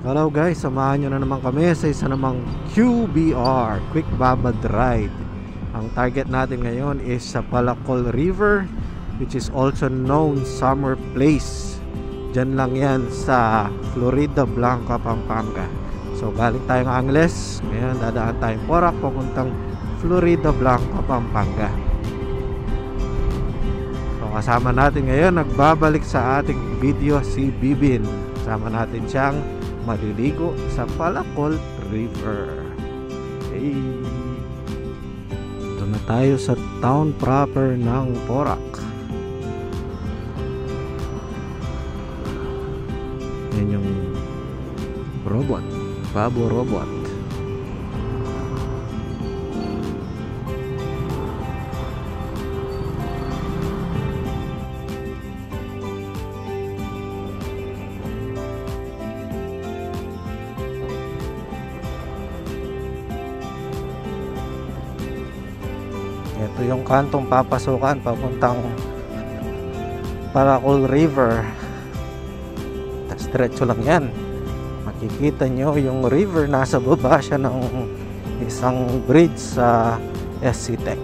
Hello guys, samahan nyo na naman kami sa isa namang QBR, Quick Babad Ride. Ang target natin ngayon is sa Palacol River, which is also known Summer Place. Diyan lang yan sa Florida Blanca, Pampanga. So galing tayong Angeles, ngayon dadaan tayong Porac papuntang Florida Blanca, Pampanga. So kasama natin ngayon, nagbabalik sa ating video si Bibin. Kasama natin siyang maliligo sa Palacol River. Okay. Ito na tayo sa town proper ng Porac. Yan yung robot, Babo Robot. Ito yung kantong papasukan papuntang Palacol River. Diretso lang yan. Makikita nyo yung river, nasa baba siya ng isang bridge sa SCTEX.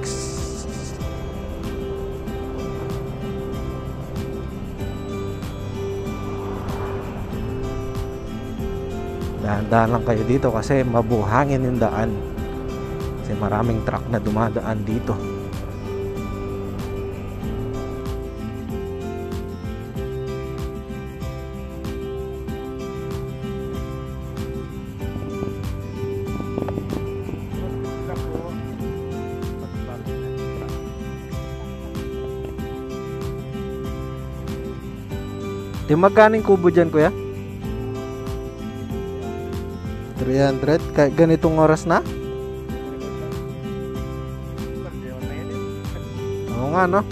Dahan-dahan lang kayo dito kasi mabuhangin yung daan. Kasi maraming truck na dumadaan dito. Magkano kubo dyan, kuya? 300? Kahit ganitong oras na? Oo nga, no?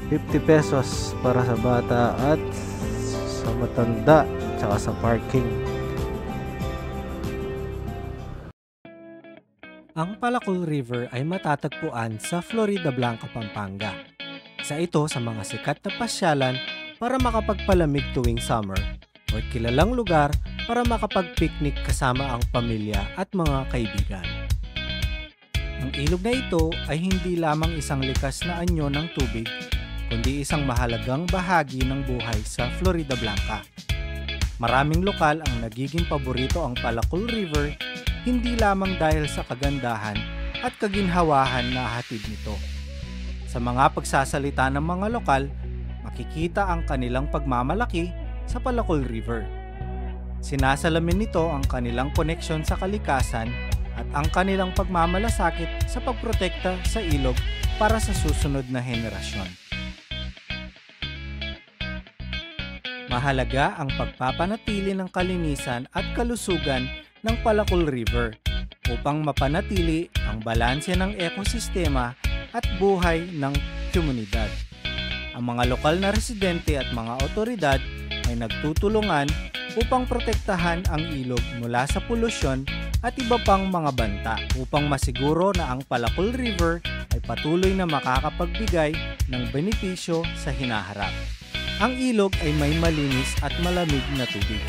50 pesos para sa bata at sa matanda, tsaka sa parking. Ang Palacol River ay matatagpuan sa Florida Blanca, Pampanga. Isa ito sa mga sikat na pasyalan para makapagpalamig tuwing summer o kilalang lugar para makapag-picnic kasama ang pamilya at mga kaibigan. Ang ilog na ito ay hindi lamang isang likas na anyo ng tubig, kundi isang mahalagang bahagi ng buhay sa Florida Blanca. Maraming lokal ang nagiging paborito ang Palacol River, hindi lamang dahil sa kagandahan at kaginhawahan na hatid nito. Sa mga pagsasalita ng mga lokal, makikita ang kanilang pagmamalaki sa Palacol River. Sinasalamin nito ang kanilang koneksyon sa kalikasan at ang kanilang pagmamalasakit sa pagprotekta sa ilog para sa susunod na henerasyon. Mahalaga ang pagpapanatili ng kalinisan at kalusugan ng Palacol River upang mapanatili ang balanse ng ekosistema at buhay ng komunidad. Ang mga lokal na residente at mga otoridad ay nagtutulungan upang protektahan ang ilog mula sa polusyon at iba pang mga banta upang masiguro na ang Palacol River ay patuloy na makakapagbigay ng benepisyo sa hinaharap. Ang ilog ay may malinis at malamig na tubig.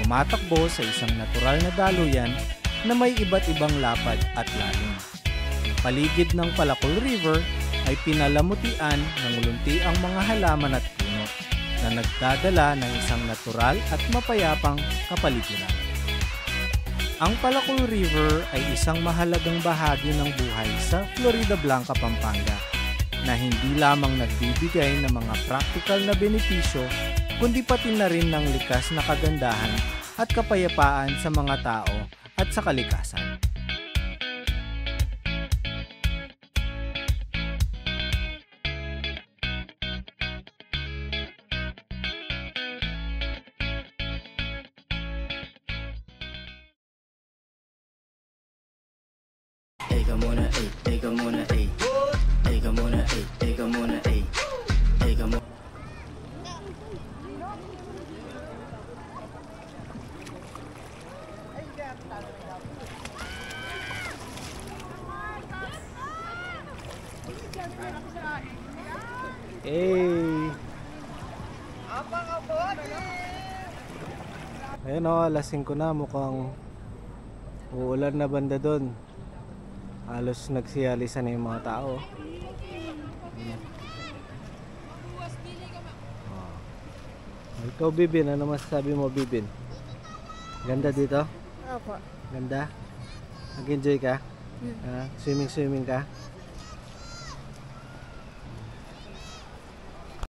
Tumatakbo sa isang natural na daluyan na may iba't ibang lapad at lalim. Ang paligid ng Palacol River ay pinalamutian ng luntiang mga halaman at puno na nagdadala ng isang natural at mapayapang kapaligiran. Ang Palacol River ay isang mahalagang bahagi ng buhay sa Florida Blanca, Pampanga na hindi lamang nagbibigay ng mga practical na benepisyo kundi pati na rin ng likas na kagandahan at kapayapaan sa mga tao at sa kalikasan. Eka muna, eka muna, eka muna, eka muna, eka muna. Hey! Ayun o, alas 5 na, mukhang uulan na banda doon. Halos nagsiyalisan na yung mga tao. Ikaw, Bibin, ano masasabi mo, Bibin? Ganda dito? Opo. Ganda? Nag-enjoy ka? Swimming ka?